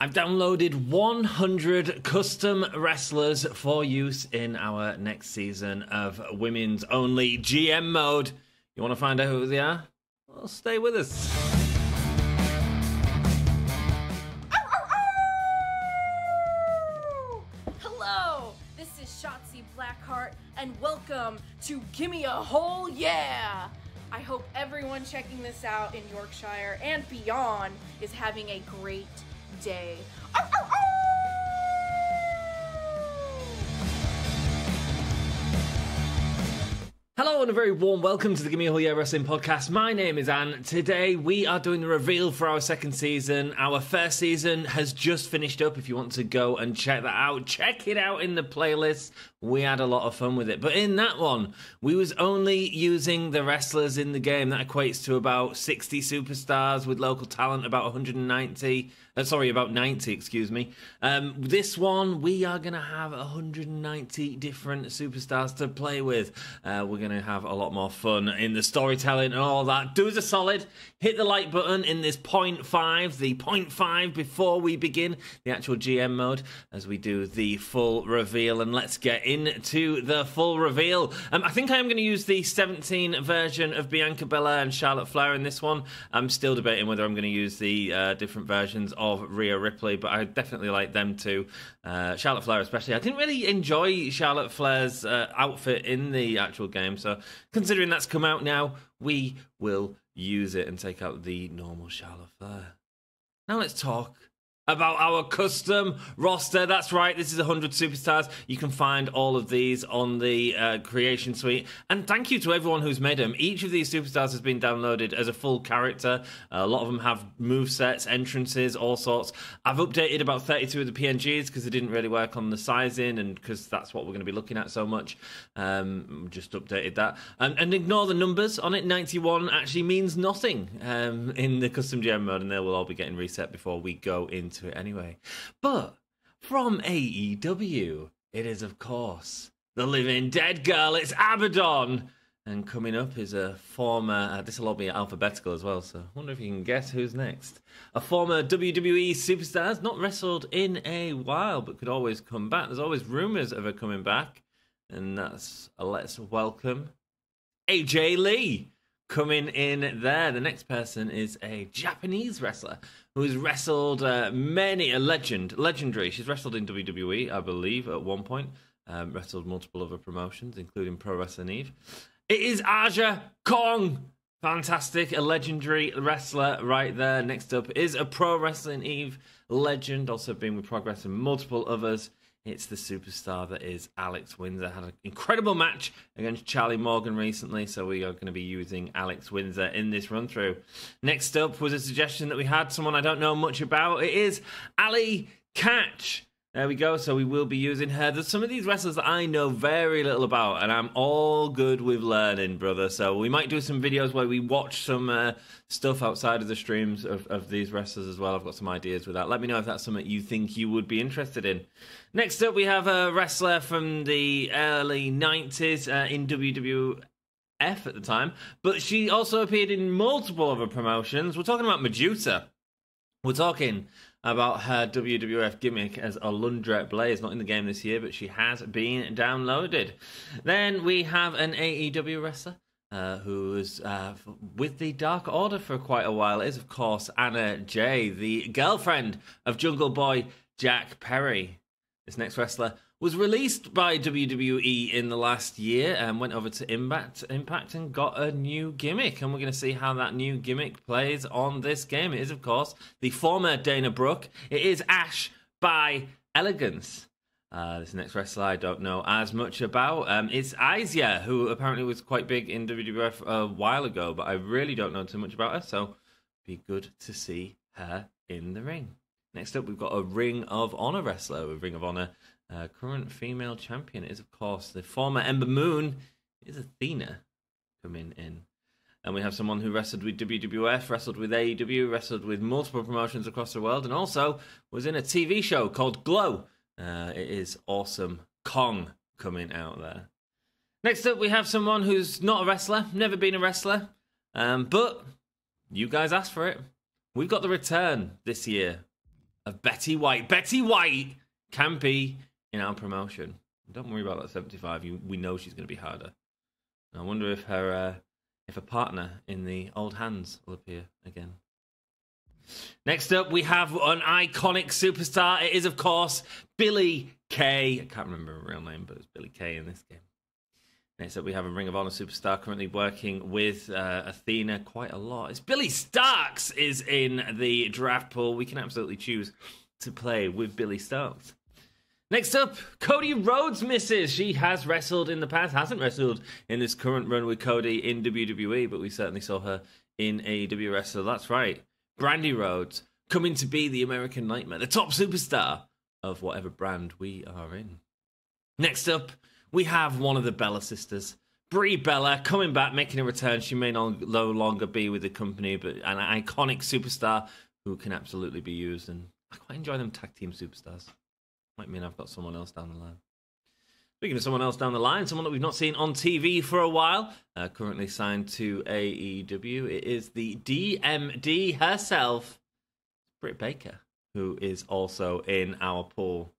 I've downloaded 100 custom wrestlers for use in our next season of women's only GM mode. You want to find out who they are? Well, stay with us. Hello, this is Shotzi Blackheart, and welcome to Gimme a Whole Yeah! I hope everyone checking this out in Yorkshire and beyond is having a great day. Hello and a very warm welcome to the Gimme a Whole Yeah Wrestling Podcast. My name is Anne. Today we are doing the reveal for our second season. Our first season has just finished up. If you want to go and check that out, check it out in the playlist. We had a lot of fun with it. But in that one, we was only using the wrestlers in the game. That equates to about 60 superstars with local talent, about 90, excuse me. This one, we are going to have 190 different superstars to play with. We're going to have a lot more fun in the storytelling and all that. Do us a solid, hit the like button in this point 0.5, the 0.5 before we begin the actual GM mode as we do the full reveal. And let's get into the full reveal. I think I am going to use the 17 version of Bianca Belair and Charlotte Flair in this one. I'm still debating whether I'm going to use the different versions of Rhea Ripley, but I definitely like them too. Charlotte Flair especially. I didn't really enjoy Charlotte Flair's outfit in the actual game, so considering that's come out now, we will use it and take out the normal Charlotte Flair. Now let's talk about our custom roster. That's right, this is 100 superstars. You can find all of these on the creation suite. And thank you to everyone who's made them. Each of these superstars has been downloaded as a full character. A lot of them have movesets, entrances, all sorts. I've updated about 32 of the PNGs because they didn't really work on the sizing and because that's what we're going to be looking at so much. Just updated that. And ignore the numbers on it. 91 actually means nothing in the custom GM mode, and they will all be getting reset before we go into it anyway. But from AEW, it is of course the living dead girl. It's Abaddon, and coming up is a former this will all be alphabetical as well, so I wonder if you can guess who's next. A former WWE superstar, has not wrestled in a while but could always come back. There's always rumors of her coming back, and that's let's welcome AJ Lee coming in there. The next person is a Japanese wrestler who's wrestled legendary. She's wrestled in WWE, I believe, at one point. Wrestled multiple other promotions, including Pro Wrestling Eve. It is Aja Kong. Fantastic, a legendary wrestler right there. Next up is a Pro Wrestling Eve legend, also been with Progress and multiple others. It's the superstar that is Alex Windsor. Had an incredible match against Charlie Morgan recently, so we are going to be using Alex Windsor in this run-through. Next up was a suggestion that we had, someone I don't know much about. It is Ali Catch. There we go, so we will be using her. There's some of these wrestlers that I know very little about, and I'm all good with learning, brother. So we might do some videos where we watch some stuff outside of the streams of these wrestlers as well. I've got some ideas with that. Let me know if that's something you think you would be interested in. Next up, we have a wrestler from the early 90s in WWF at the time, but she also appeared in multiple other promotions. We're talking about Medusa. We're talking about her WWF gimmick as Alundra Blaze. Not in the game this year, but she has been downloaded. Then we have an AEW wrestler who was with the Dark Order for quite a while. It is, of course, Anna Jay, the girlfriend of Jungle Boy Jack Perry. This next wrestler was released by WWE in the last year and went over to Impact and got a new gimmick. And we're going to see how that new gimmick plays on this game. It is, of course, the former Dana Brooke. It is Ash by Elegance. This next wrestler I don't know as much about. It's Izia, who apparently was quite big in WWF a while ago, but I really don't know too much about her, so be good to see her in the ring. Next up, we've got a Ring of Honor wrestler. A Ring of Honor current female champion is, of course, the former Ember Moon. It is Athena coming in. And we have someone who wrestled with WWF, wrestled with AEW, wrestled with multiple promotions across the world, and also was in a TV show called Glow. It is Awesome Kong coming out there. Next up, we have someone who's not a wrestler, never been a wrestler, but you guys asked for it. We've got the return this year of Betty White. Betty White can be in our promotion. Don't worry about that 75. We know she's going to be harder. And I wonder if her partner in the old hands will appear again. Next up, we have an iconic superstar. It is, of course, Billy Kay. I can't remember her real name, but it's Billy Kay in this game. Next up, we have a Ring of Honor superstar currently working with Athena quite a lot. It's Billy Starks is in the draft pool. We can absolutely choose to play with Billy Starks. Next up, Cody Rhodes misses. She has wrestled in the past, hasn't wrestled in this current run with Cody in WWE, but we certainly saw her in AEW wrestle. That's right. Brandy Rhodes coming to be the American Nightmare, the top superstar of whatever brand we are in. Next up, we have one of the Bella sisters, Brie Bella, coming back, making a return. She may no longer be with the company, but an iconic superstar who can absolutely be used. And I quite enjoy them tag team superstars. Might mean I've got someone else down the line. Speaking of someone else down the line, someone that we've not seen on TV for a while, currently signed to AEW, it is the DMD herself, Britt Baker, who is also in our pool.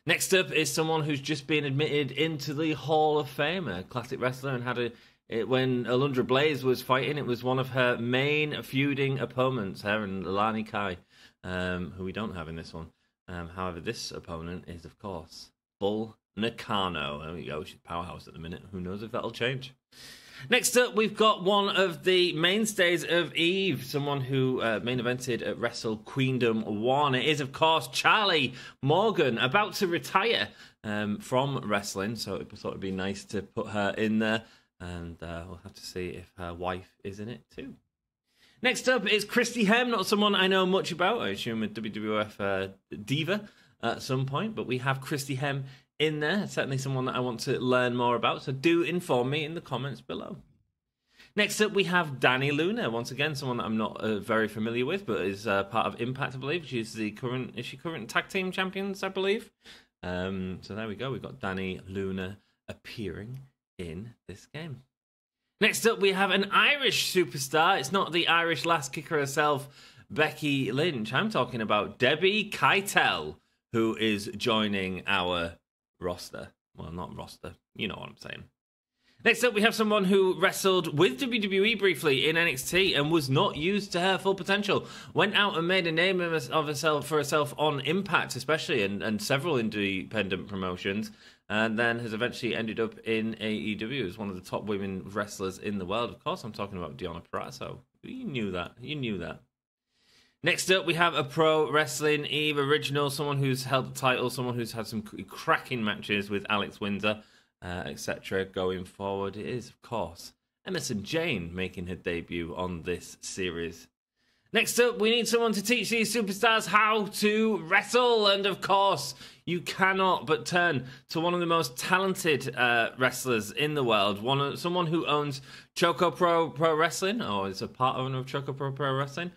Next up is someone who's just been admitted into the Hall of Fame, a classic wrestler, and when Alundra Blaze was fighting, it was one of her main feuding opponents, her and Lani Kai, who we don't have in this one. However, this opponent is, of course, Bull Nakano. There we go. She's powerhouse at the minute. Who knows if that'll change. Next up, we've got one of the mainstays of EVE, someone who main evented at Wrestle Queendom 1. It is, of course, Charlie Morgan, about to retire from wrestling, so I thought it'd be nice to put her in there, and we'll have to see if her wife is in it too. Next up is Christy Hem, not someone I know much about. I assume a WWF diva at some point, but we have Christy Hem in there. Certainly someone that I want to learn more about, so do inform me in the comments below. Next up, we have Dani Luna. Once again, someone that I'm not very familiar with, but is part of Impact, I believe. She's the current tag team champions, I believe. So there we go. We've got Dani Luna appearing in this game. Next up, we have an Irish superstar. It's not the Irish last kicker herself, Becky Lynch. I'm talking about Debbie Keitel, who is joining our roster. Well, not roster. You know what I'm saying. Next up, we have someone who wrestled with WWE briefly in NXT and was not used to her full potential. Went out and made a name of herself on Impact, especially, and several independent promotions, and then has eventually ended up in AEW as one of the top women wrestlers in the world. Of course, I'm talking about Deonna Purrazzo. You knew that. You knew that. Next up, we have a Pro Wrestling Eve original, someone who's held the title, someone who's had some cracking matches with Alex Windsor, etc. going forward. It is, of course, Emerson Jane making her debut on this series. Next up, we need someone to teach these superstars how to wrestle, and of course, you cannot but turn to one of the most talented wrestlers in the world, someone who owns Choco Pro Wrestling, or is a part owner of Choco Pro Wrestling,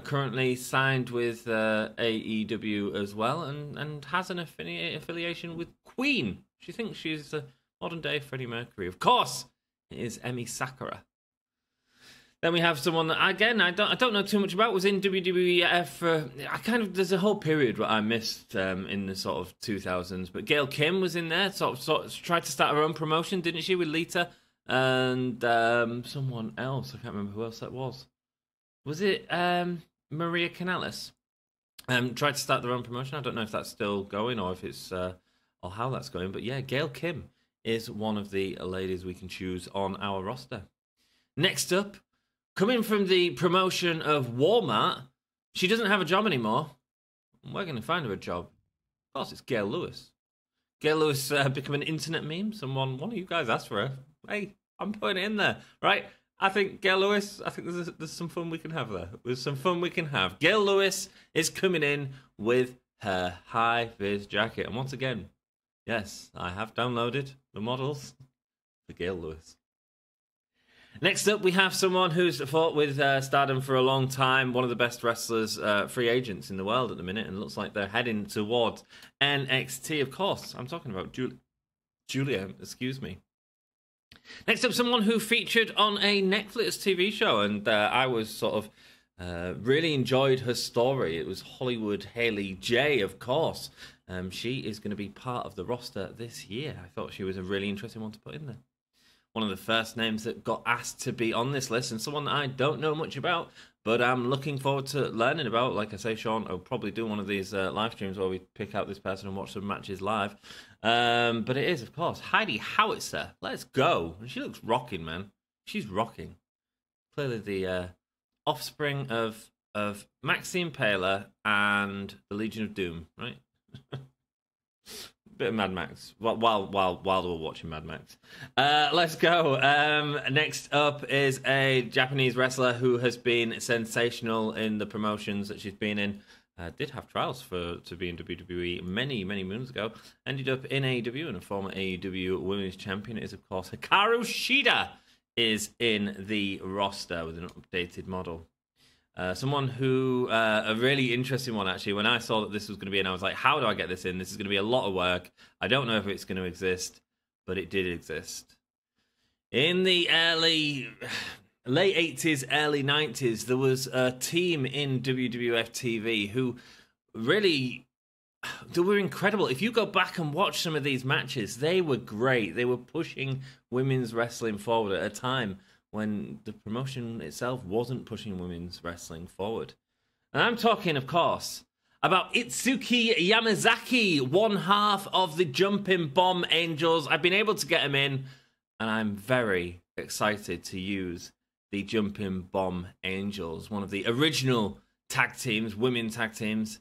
currently signed with AEW as well, and has an affiliation with Queen. She thinks she's a modern-day Freddie Mercury. Of course, it is Emi Sakura. Then we have someone that, again, I don't know too much about, was in WWF. There's a whole period where I missed in the sort of 2000s, but Gail Kim was in there, sort of tried to start her own promotion, didn't she, with Lita and someone else. I can't remember who else that was. Was it Maria Kanellis? Tried to start their own promotion. I don't know if that's still going or if it's or how that's going, but yeah, Gail Kim is one of the ladies we can choose on our roster. Next up, coming from the promotion of Walmart, she doesn't have a job anymore. We're going to find her a job. Of course, it's Gail Lewis. Gail Lewis become an internet meme. One of you guys asked for her. Hey, I'm putting it in there, right? I think Gail Lewis, there's some fun we can have there. There's some fun we can have. Gail Lewis is coming in with her high-vis jacket. And once again, yes, I have downloaded the models for Gail Lewis. Next up, we have someone who's fought with Stardom for a long time, one of the best wrestlers, free agents in the world at the minute, and looks like they're heading towards NXT, of course. I'm talking about Julia, excuse me. Next up, someone who featured on a Netflix TV show, and I was sort of Really enjoyed her story. It was Hollywood Haley J, of course. She is going to be part of the roster this year. I thought she was a really interesting one to put in there. One of the first names that got asked to be on this list, and someone that I don't know much about, but I'm looking forward to learning about. Like I say, Sean, I'll probably do one of these live streams where we pick out this person and watch some matches live. But it is, of course, Heidi Howitzer. Let's go. She looks rocking, man. She's rocking. Clearly the offspring of Maxine Paler and the Legion of Doom, right? Bit of Mad Max while they were watching Mad Max. Let's go. Next up is a Japanese wrestler who has been sensational in the promotions that she's been in. Did have trials to be in WWE many moons ago. Ended up in AEW, and a former AEW Women's Champion is, of course, Hikaru Shida is in the roster with an updated model. Someone who, a really interesting one, actually. When I saw that this was going to be in, I was like, how do I get this in? This is going to be a lot of work. I don't know if it's going to exist, but it did exist. In the late 80s, early 90s, there was a team in WWF TV who really, they were incredible. If you go back and watch some of these matches, they were great. They were pushing women's wrestling forward at a time when the promotion itself wasn't pushing women's wrestling forward. And I'm talking, of course, about Itsuki Yamazaki, one half of the Jumping Bomb Angels. I've been able to get him in, and I'm very excited to use the Jumping Bomb Angels, one of the original tag teams, women tag teams.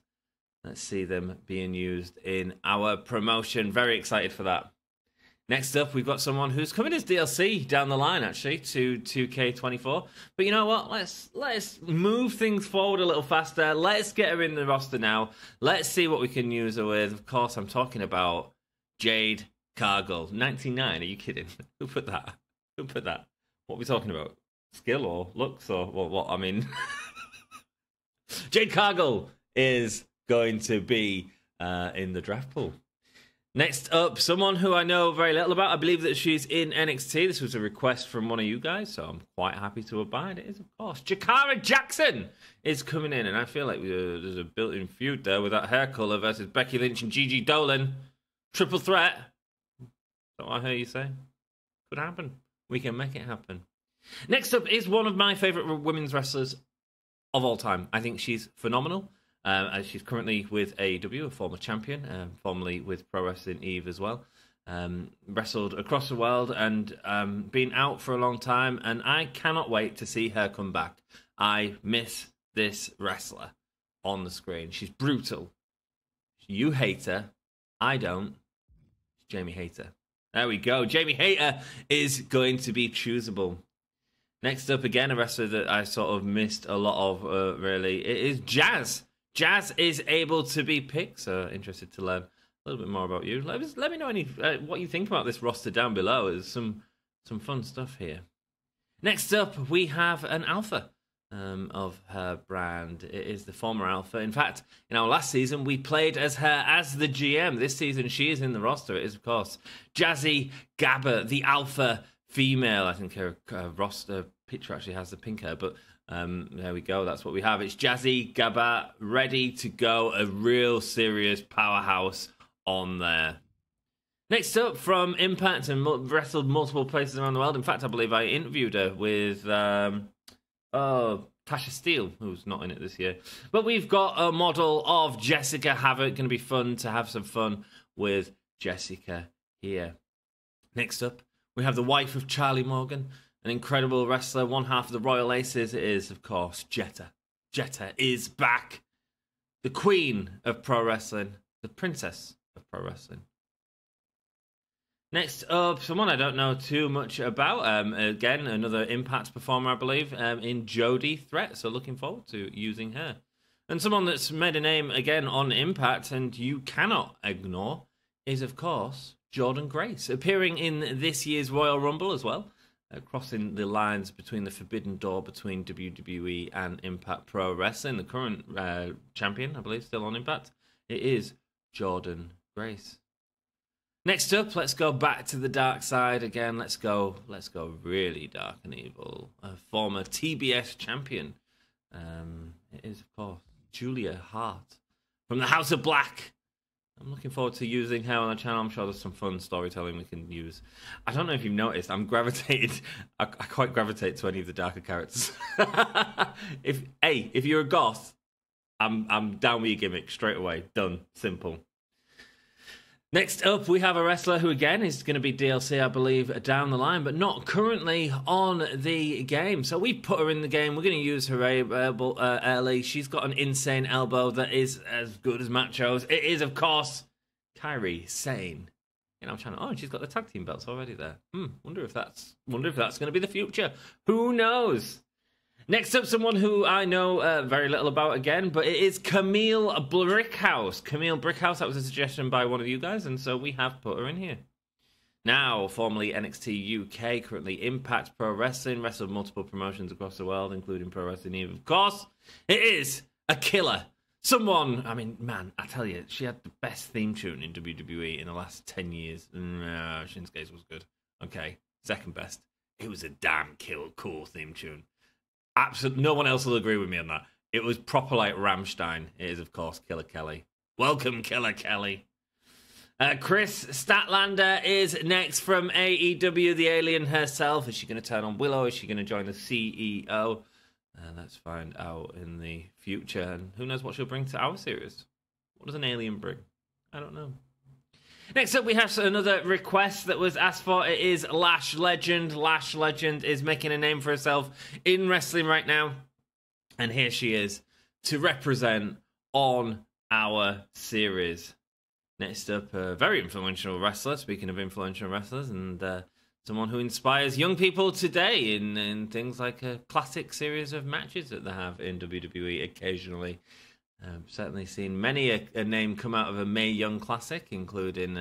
Let's see them being used in our promotion. Very excited for that. Next up, we've got someone who's coming as DLC down the line, actually, to 2k24. But you know what? Let's move things forward a little faster. Let's get her in the roster now. Let's see what we can use her with. Of course, I'm talking about Jade Cargill. 99, are you kidding? Who put that? Who put that? What are we talking about? Skill or looks or what? I mean, Jade Cargill is going to be in the draft pool. Next up, someone who I know very little about. I believe that she's in NXT. This was a request from one of you guys, so I'm quite happy to abide. It is, of course, Jakara Jackson is coming in, and I feel like there's a built-in feud there with that hair colour versus Becky Lynch and Gigi Dolan. Triple threat. That's what I hear you say. Could happen. We can make it happen. Next up is one of my favourite women's wrestlers of all time. I think she's phenomenal. She's currently with AEW, a former champion, formerly with Pro Wrestling Eve as well. Wrestled across the world and been out for a long time, and I cannot wait to see her come back. I miss this wrestler on the screen. She's brutal. You hate her. I don't. It's Jamie Hayter. There we go. Jamie Hayter is going to be choosable. Next up, again, a wrestler that I sort of missed a lot of, really. It is Jazz. Jazz is able to be picked, so interested to learn a little bit more about you. Let me know what you think about this roster down below. There's some fun stuff here. Next up, we have an alpha of her brand. It is the former alpha. In fact, in our last season, we played as her as the GM. This season, she is in the roster. It is, of course, Jazzy Gabba, the alpha female. I think her roster picture actually has the pink hair, but there we go. That's what we have. It's Jazzy Gabba ready to go. A real serious powerhouse on there. Next up, from Impact and wrestled multiple places around the world. In fact, I believe I interviewed her with Tasha Steele, who's not in it this year. But we've got a model of Jessica Havoc. Going to be fun to have some fun with Jessica here. Next up, we have the wife of Charlie Morgan, an incredible wrestler, one half of the Royal Aces. It is, of course, Jetta. Jetta is back. The queen of pro wrestling, the princess of pro wrestling. Next up, someone I don't know too much about. Again, another Impact performer, I believe, in Jodie Threat. So looking forward to using her. And someone that's made a name, again, on Impact, and you cannot ignore, is, of course, Jordan Grace, appearing in this year's Royal Rumble as well. Crossing the lines between the forbidden door between WWE and Impact Pro Wrestling. The current champion, I believe, still on Impact. It is Jordan Grace. Next up, let's go back to the dark side again. Let's go really dark and evil. A former TBS champion. It is, of course, Julia Hart from the House of Black. I'm looking forward to using her on the channel. I'm sure there's some fun storytelling we can use. I don't know if you've noticed, I quite gravitate to any of the darker characters. If you're a goth, I'm down with your gimmick straight away. Done. Simple. Next up, we have a wrestler who, again, is going to be DLC, I believe, down the line, but not currently on the game. So we put her in the game. We're going to use her early. She's got an insane elbow that is as good as Macho's. It is, of course, Kairi Sane. You know, I'm trying to... Oh, she's got the tag team belts already there. Wonder if that's going to be the future. Who knows? Next up, someone who I know very little about again, but it is Camille Brickhouse. Camille Brickhouse, that was a suggestion by one of you guys, and so we have put her in here. Now, formerly NXT UK, currently Impact Pro Wrestling, wrestled multiple promotions across the world, including Pro Wrestling Eve, of course. It is a killer. Someone, I mean, man, I tell you, she had the best theme tune in WWE in the last 10 years. Shinsuke's was good. Okay, second best. It was a damn cool theme tune. Absolutely, no one else will agree with me on that. It was proper like Rammstein. It is, of course, Killer Kelly. Welcome, Killer Kelly. Chris Statlander is next from AEW, the alien herself. Is she going to turn on Willow? Is she going to join the CEO? Let's find out in the future. And who knows what she'll bring to our series? What does an alien bring? I don't know. Next up, we have another request that was asked for. It is Lash Legend. Lash Legend is making a name for herself in wrestling right now. And here she is to represent on our series. Next up, a very influential wrestler, speaking of influential wrestlers, and someone who inspires young people today in things like a classic series of matches that they have in WWE occasionally. Certainly seen many a name come out of a Mae Young classic, including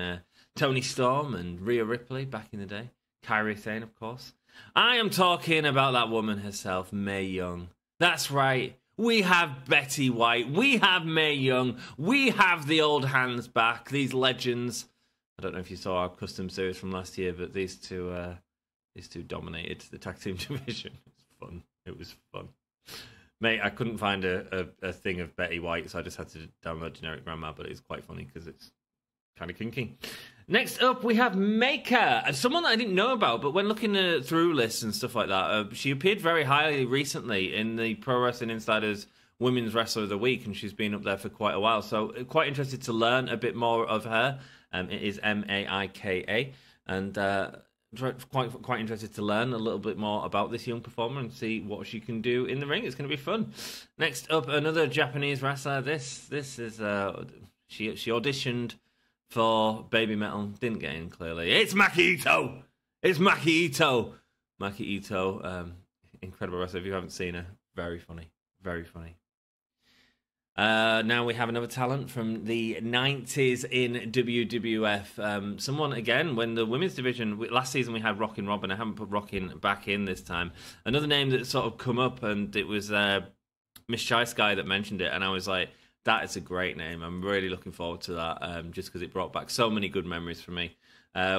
Toni Storm and Rhea Ripley back in the day. Kairi Sane, of course. I am talking about that woman herself, Mae Young. That's right. We have Betty White. We have Mae Young. We have the old hands back. These legends. I don't know if you saw our custom series from last year, but these two dominated the tag team division. It was fun. It was fun. Mate, I couldn't find a thing of Betty White, so I just had to download generic grandma, but it's quite funny because it's kind of kinky. Next up, we have Maker, someone that I didn't know about, but when looking through lists and stuff like that, she appeared very highly recently in the Pro Wrestling Insider's Women's Wrestler of the Week, and she's been up there for quite a while, so quite interested to learn a bit more of her. It is Maika, and quite interested to learn a little bit more about this young performer and see what she can do in the ring. It's going to be fun. Next up, another Japanese wrestler. This is she auditioned for Baby Metal, didn't get in clearly. It's Maki Ito. It's Maki Ito. Maki Ito, incredible wrestler. If you haven't seen her, very funny, very funny. Now we have another talent from the 90s in WWF. Someone, again, when the women's division, last season we had Rockin' Robin. I haven't put Rockin' back in this time. Another name that sort of come up, and it was Miss Shy Sky that mentioned it, and I was like, that is a great name. I'm really looking forward to that, just because it brought back so many good memories for me.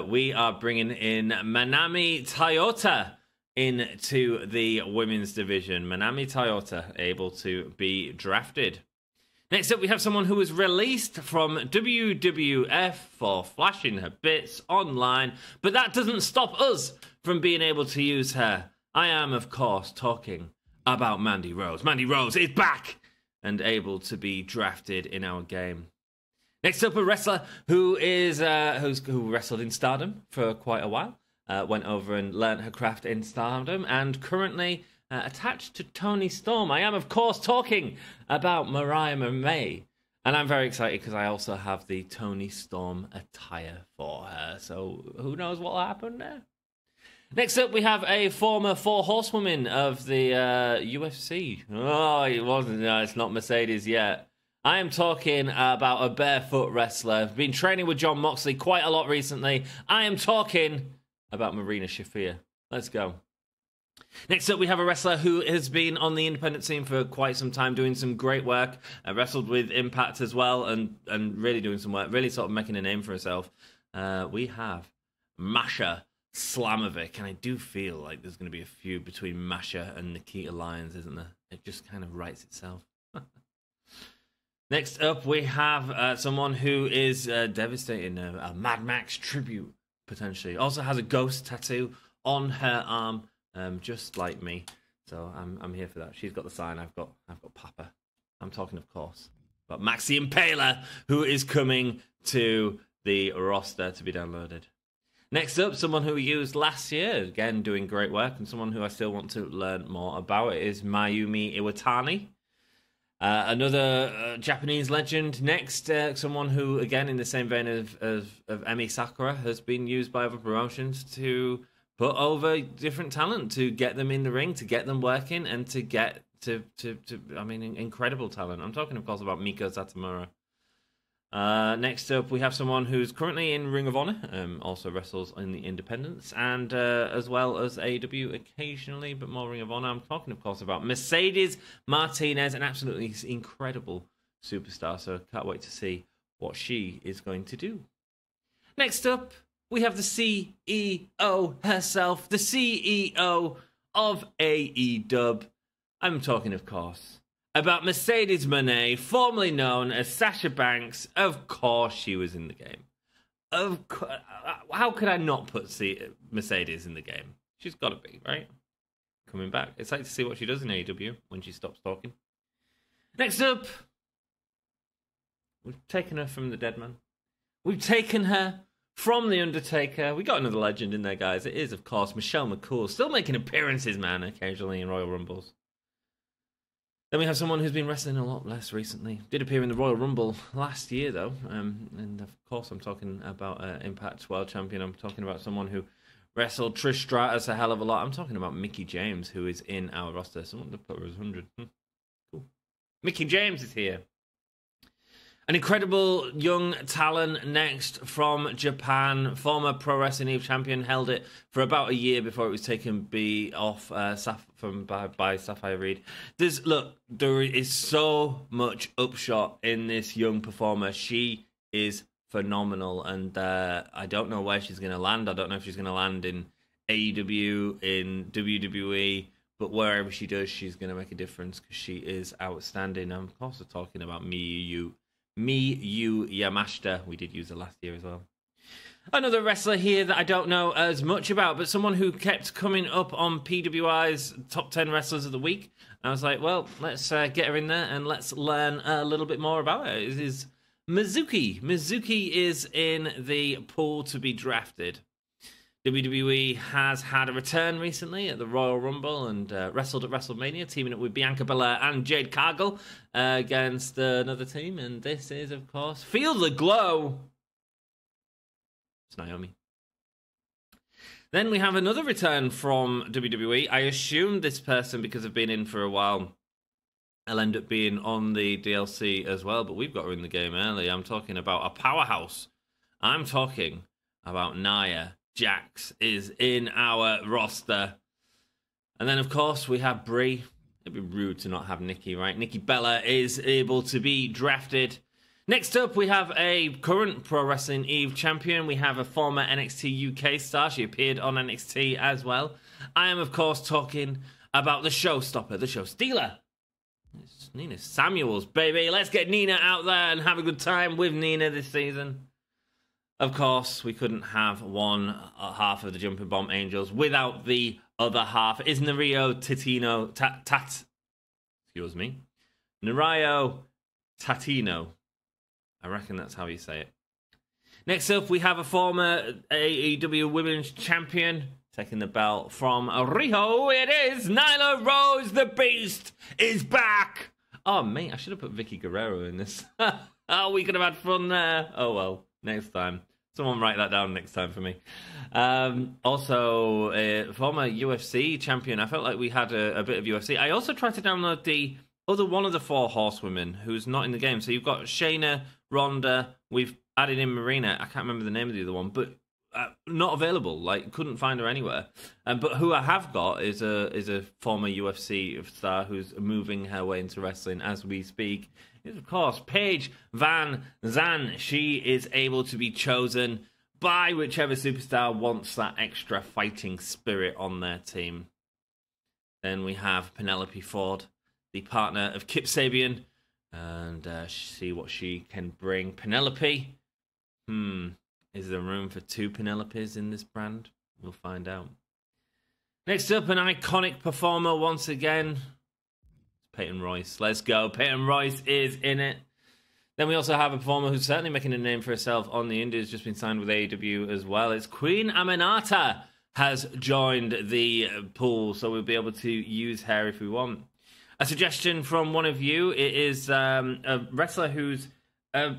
We are bringing in Manami Toyota into the women's division. Manami Toyota able to be drafted. Next up, we have someone who was released from WWF for flashing her bits online, but that doesn't stop us from being able to use her. I am, of course, talking about Mandy Rose. Mandy Rose is back and able to be drafted in our game. Next up, a wrestler who wrestled in Stardom for quite a while, went over and learnt her craft in Stardom, and currently attached to Toni Storm. I am, of course, talking about Mariah May. And I'm very excited because I also have the Toni Storm attire for her. So who knows what will happen there? Next up, we have a former four horsewoman of the UFC. Oh, it wasn't. No, it's not Mercedes yet. I am talking about a barefoot wrestler. Been training with John Moxley quite a lot recently. I am talking about Marina Shafir. Let's go. Next up, we have a wrestler who has been on the independent scene for quite some time, doing some great work. Wrestled with Impact as well, and really doing some work, really sort of making a name for herself. We have Masha Slamovic, and I do feel like there's going to be a feud between Masha and Nikita Lyons, isn't there? It just kind of writes itself. Next up, we have someone who is devastating, a Mad Max tribute, potentially. Also has a ghost tattoo on her arm, just like me. So I'm here for that. She's got the sign, I've got Papa. I'm talking, of course, about Maxi Impaler, who is coming to the roster to be downloaded. Next up, someone who we used last year, again doing great work, and someone who I still want to learn more about, is Mayumi Iwatani. Another Japanese legend. Next, someone who, again, in the same vein of Emi Sakura, has been used by other promotions to put over different talent, to get them in the ring, to get them working, and to get to incredible talent. I'm talking, of course, about Miko Satomura. Next up, we have someone who's currently in Ring of Honor, also wrestles in the Independents, and as well as AEW occasionally, but more Ring of Honor. I'm talking, of course, about Mercedes Martinez, an absolutely incredible superstar, so can't wait to see what she is going to do. Next up, we have the CEO herself, the CEO of AEW. I'm talking, of course, about Mercedes Moné, formerly known as Sasha Banks. Of course she was in the game. How could I not put Mercedes in the game? She's got to be, right? Coming back. It's like to see what she does in AEW when she stops talking. Next up, we've taken her from the dead man. We've taken her from The Undertaker. We got another legend in there, guys. It is, of course, Michelle McCool. Still making appearances, man, occasionally in Royal Rumbles. Then we have someone who's been wrestling a lot less recently. Did appear in the Royal Rumble last year, though. And of course, I'm talking about Impact World Champion. I'm talking about someone who wrestled Trish Stratus a hell of a lot. I'm talking about Mickie James, who is in our roster. Someone to put her as 100. Cool. Mickie James is here. An incredible young talent next from Japan. Former Pro Wrestling Eve champion, held it for about a year before it was taken off by Sapphire Reed. There is so much upshot in this young performer. She is phenomenal, and I don't know where she's going to land. I don't know if she's going to land in AEW, in WWE, but wherever she does, she's going to make a difference because she is outstanding. I'm of course talking about Miyu Yamashita. We did use her last year as well. Another wrestler here that I don't know as much about, but someone who kept coming up on PWI's top 10 wrestlers of the week. I was like, well, let's get her in there and let's learn a little bit more about her. It is Mizuki. Mizuki is in the pool to be drafted. WWE has had a return recently at the Royal Rumble and wrestled at WrestleMania, teaming up with Bianca Belair and Jade Cargill against another team. And this is, of course, Feel the Glow. It's Naomi. Then we have another return from WWE. I assume this person, because I've been in for a while, will end up being on the DLC as well. But we've got her in the game early. I'm talking about a powerhouse. I'm talking about Nia Jax is in our roster. And then, of course, we have Brie. It'd be rude to not have Nikki, right? Nikki Bella is able to be drafted. Next up, we have a current Pro Wrestling Eve champion. We have a former NXT UK star. She appeared on NXT as well. I am, of course, talking about the showstopper, the show stealer. It's Nina Samuels, baby. Let's get Nina out there and have a good time with Nina this season. Of course, we couldn't have one half of the Jumping Bomb Angels without the other half. Is Nario Tatino excuse me, Nario Tatino. I reckon that's how you say it. Next up, we have a former AEW Women's Champion taking the belt from Rio. It is Nyla Rose. The Beast is back. Oh, mate, I should have put Vicky Guerrero in this. Oh, we could have had fun there. Oh, well. Next time. Someone write that down next time for me. Also, a former UFC champion. I felt like we had a bit of UFC. I also tried to download the other one of the four horsewomen who's not in the game. So you've got Shayna, Ronda. We've added in Marina. I can't remember the name of the other one, but not available. Like, couldn't find her anywhere. But who I have got is a former UFC star who's moving her way into wrestling as we speak. Of course, Paige Van Zan. She is able to be chosen by whichever superstar wants that extra fighting spirit on their team. Then we have Penelope Ford. the partner of Kip Sabian, and see what she can bring. Penelope. Is there room for 2 Penelopes in this brand? We'll find out. Next up, an iconic performer once again. It's Peyton Royce. Let's go. Peyton Royce is in it. Then we also have a performer who's certainly making a name for herself on the indies, just been signed with AEW as well. It's Queen Aminata has joined the pool, so we'll be able to use her if we want. A suggestion from one of you, it is a wrestler who's, I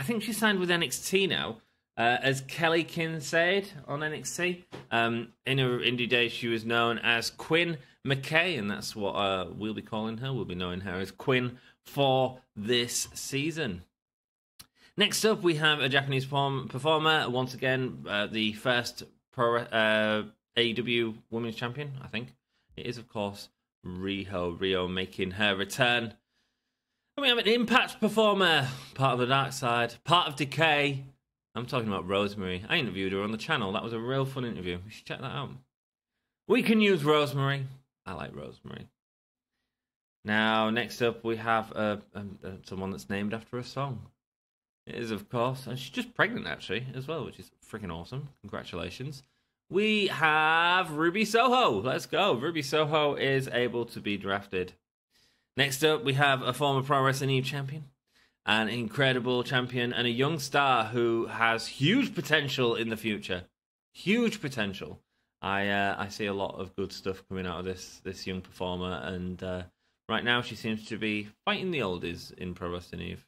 think she's signed with NXT now, as Kelly Kincaid on NXT. In her indie days, she was known as Quinn McKay, and that's what we'll be calling her. We'll be knowing her as Quinn for this season. Next up, we have a Japanese performer. Once again, the first AEW Women's Champion, I think. It is, of course, Rio making her return. And we have an Impact performer, part of the Dark Side, part of Decay. I'm talking about Rosemary. I interviewed her on the channel. That was a real fun interview. You should check that out. We can use Rosemary. I like Rosemary. Now, next up, we have someone that's named after a song. It is, of course, and she's just pregnant, actually, as well, which is freaking awesome. Congratulations. We have Ruby Soho. Let's go. Ruby Soho is able to be drafted. Next up, we have a former Pro Wrestling Eve champion, an incredible champion, and a young star who has huge potential in the future. Huge potential. I see a lot of good stuff coming out of this young performer, and right now she seems to be fighting the oldies in Pro Wrestling Eve.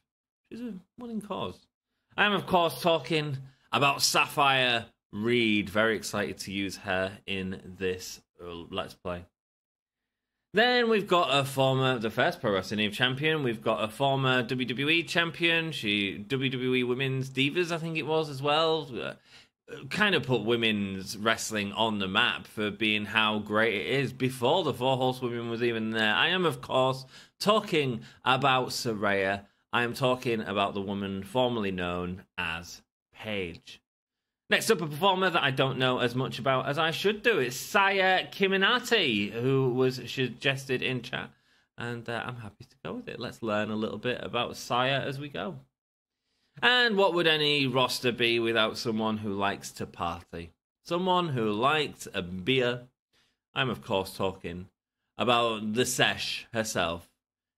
She's a winning cause. I am, of course, talking about Sapphire Reed. Very excited to use her in this Let's Play. Then we've got the first Pro Wrestling Eve champion. We've got a former WWE champion. WWE Women's Divas, I think it was, as well. Kind of put women's wrestling on the map for being how great it is before the Four Horsewomen was even there. I am, of course, talking about Saraya. I am talking about the woman formerly known as Paige. Next up, a performer that I don't know as much about as I should do. It's Saya Kiminati, who was suggested in chat. And I'm happy to go with it. Let's learn a little bit about Saya as we go. And what would any roster be without someone who likes to party? Someone who likes a beer. I'm, of course, talking about the Sesh herself.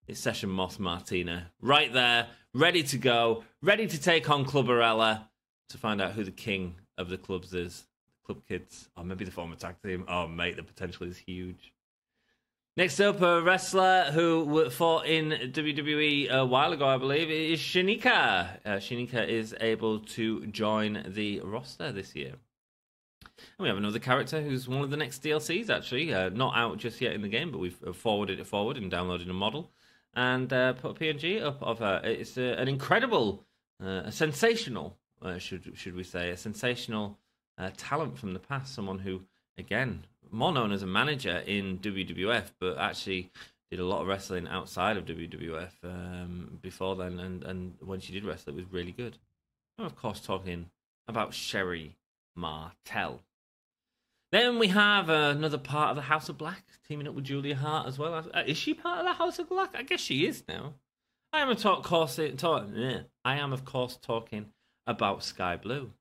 It's Session Moss Martina. Right there, ready to go, ready to take on Clubberella to find out who the king of the clubs is. Club Kids. Or maybe the former tag team. Oh, mate, the potential is huge. Next up, a wrestler who fought in WWE a while ago, I believe, is Shinika. Shinika is able to join the roster this year. And we have another character who's one of the next DLCs, actually. Not out just yet in the game, but we've forwarded it forward and downloaded a model. And put a PNG up of her. It's an incredible, a sensational, should we say, a sensational talent from the past. Someone who, again, more known as a manager in WWF, but actually did a lot of wrestling outside of WWF before then. And when she did wrestle, it was really good. I'm, of course, talking about Sherry Martel. Then we have another part of the House of Black, teaming up with Julia Hart as well. Is she part of the House of Black? I guess she is now. I am, of course, talking about Sky Blue.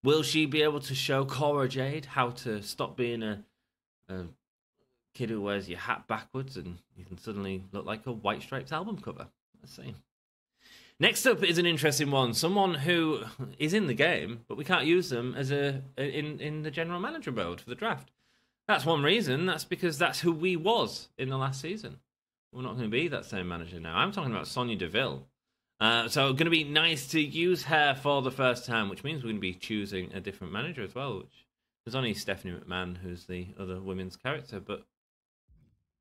Will she be able to show Cora Jade how to stop being a kid who wears your hat backwards and you can suddenly look like a White Stripes album cover? Let's see. Next up is an interesting one. Someone who is in the game, but we can't use them as in the general manager mode for the draft. That's one reason. That's because that's who we was in the last season. We're not going to be that same manager now. I'm talking about Sonya Deville. So going to be nice to use her for the first time, which means we're going to be choosing a different manager as well. Which there's only Stephanie McMahon, who's the other women's character, but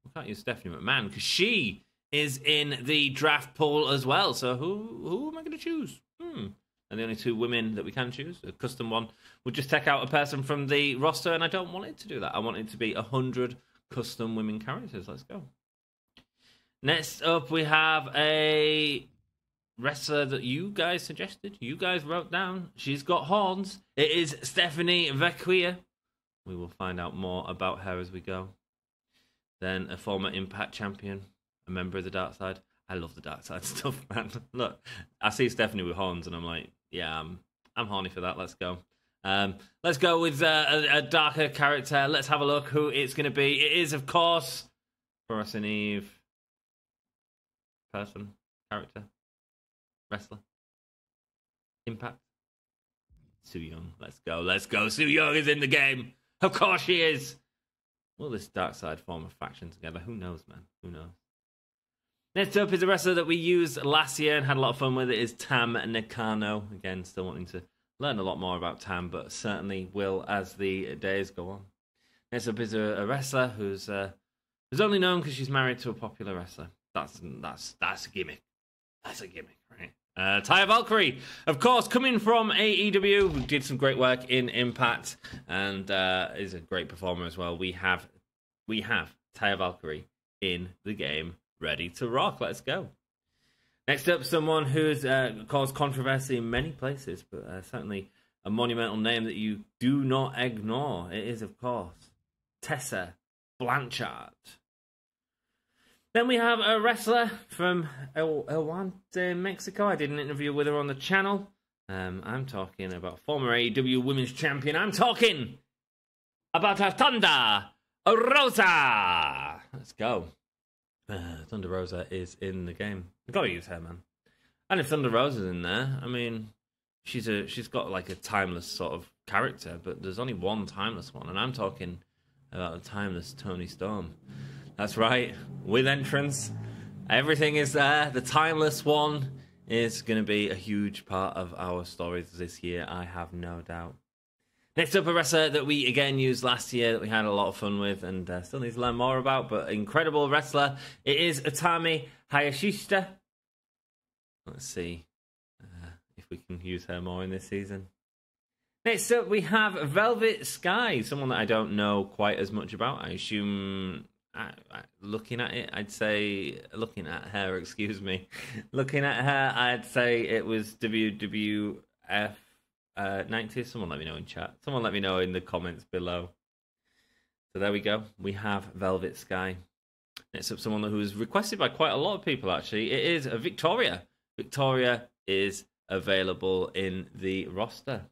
we can't use Stephanie McMahon because she is in the draft pool as well. So who am I going to choose? And the only two women that we can choose, a custom one, would just take out a person from the roster, and I don't want it to do that. I want it to be 100 custom women characters. Let's go. Next up, we have a wrestler that you guys suggested. You guys wrote down. She's got horns. It is Stephanie Vecchia. We will find out more about her as we go. Then a former Impact champion. a member of the dark side. I love the dark side stuff, man. Look, I see Stephanie with horns, and I'm like, yeah, I'm horny for that. Let's go. Let's go with a darker character. Let's have a look who it's going to be. It is, of course, for us in Eve. Person, character, wrestler, Impact. Su Yung. Let's go. Let's go. Su Yung is in the game. Of course she is. Will this dark side form a faction together? Who knows, man? Who knows? Next up is a wrestler that we used last year and had a lot of fun with. It is Tam Nakano. Again, still wanting to learn a lot more about Tam, but certainly will as the days go on. Next up is a wrestler who's only known because she's married to a popular wrestler. That's a gimmick. That's a gimmick, right? Taya Valkyrie, of course, coming from AEW, who did some great work in Impact and is a great performer as well. We have Taya Valkyrie in the game, ready to rock. Let's go. Next up, someone who's caused controversy in many places, but certainly a monumental name that you do not ignore. It is, of course, Tessa Blanchard. Then we have a wrestler from El Guante, Mexico. I did an interview with her on the channel. I'm talking about former AEW Women's Champion. I'm talking about her Thunder Rosa. Let's go. Thunder Rosa is in the game. I've got to use her, man. And if Thunder Rosa's in there, I mean, she's got like a timeless sort of character, but there's only one timeless one, and I'm talking about the timeless Toni Storm. That's right, with entrance, everything is there. The timeless one is going to be a huge part of our stories this year, I have no doubt. Next up, a wrestler that we again used last year that we had a lot of fun with and still need to learn more about, but incredible wrestler. It is Utami Hayashishita. Let's see if we can use her more in this season. Next up, we have Velvet Sky, someone that I don't know quite as much about. I assume... looking at her, I'd say it was WWF 90. Someone let me know in chat. Someone let me know in the comments below. So there we go. We have Velvet Sky. Next up, someone who was requested by quite a lot of people, actually. It is Victoria. Victoria is available in the roster.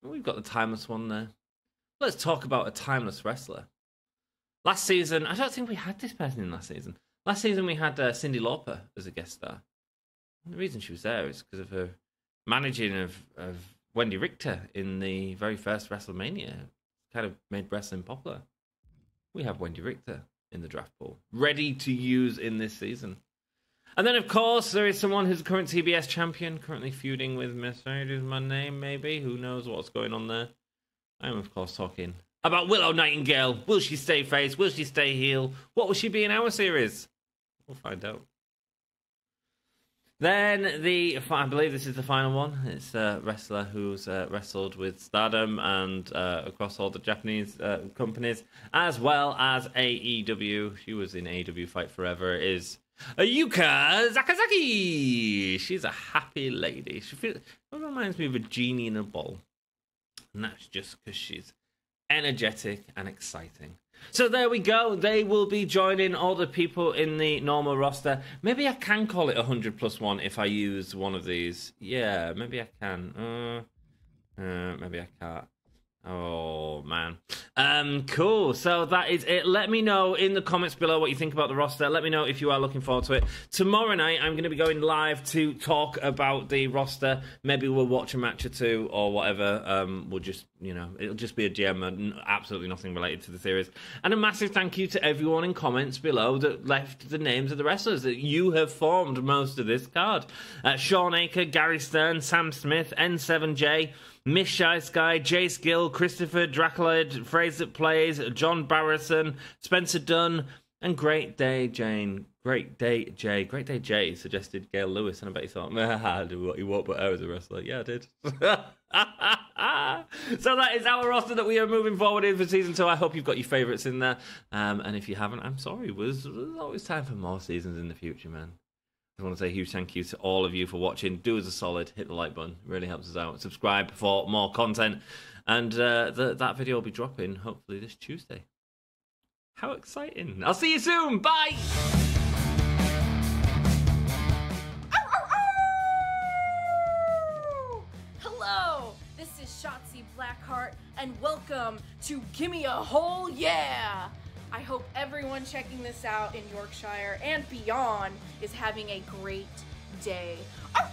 We've got the timeless one there. Let's talk about a timeless wrestler. Last season, I don't think we had this person in last season. Last season, we had Cyndi Lauper as a guest star. And the reason she was there is because of her managing of Wendy Richter in the very first WrestleMania. Kind of made wrestling popular. We have Wendy Richter in the draft pool, ready to use in this season. And then, of course, there is someone who's a current TBS champion, currently feuding with Mercedes Moné, maybe. Who knows what's going on there? I am, of course, talking about Willow Nightingale. Will she stay face? Will she stay heel? What will she be in our series? We'll find out. Then I believe this is the final one. It's a wrestler who's wrestled with Stardom and across all the Japanese companies, as well as AEW. She was in AEW Fight Forever. It is Yuka Sakazaki. She's a happy lady. It reminds me of a genie in a bowl. And that's just because she's energetic and exciting. So there we go. They will be joining all the people in the normal roster. Maybe I can call it 100+1 if I use one of these. Yeah, maybe I can. Maybe I can't. Oh, man. Cool. So that is it. Let me know in the comments below what you think about the roster. Let me know if you are looking forward to it. Tomorrow night, I'm going to be going live to talk about the roster. Maybe we'll watch a match or two or whatever. We'll just, it'll just be a GM and absolutely nothing related to the series. And a massive thank you to everyone in comments below that left the names of the wrestlers that you have formed most of this card. Sean Aker, Gary Stern, Sam Smith, N7J, Miss Shy Sky, Jace Gill, Christopher Draculid, Fraser Plays, John Barrison, Spencer Dunn, and Great Day Jay suggested Gail Lewis, and I bet he thought, you won't put her as a wrestler. Yeah, I did. So that is our roster that we are moving forward in for Season 2. I hope you've got your favourites in there. And if you haven't, I'm sorry. There's always time for more seasons in the future, man. I want to say a huge thank you to all of you for watching. Do us a solid, hit the like button, it really helps us out. Subscribe for more content, and that video will be dropping hopefully this Tuesday. How exciting! I'll see you soon. Bye. and welcome to Gimme a Whole Yeah! I hope everyone checking this out in Yorkshire and beyond is having a great day. Arr,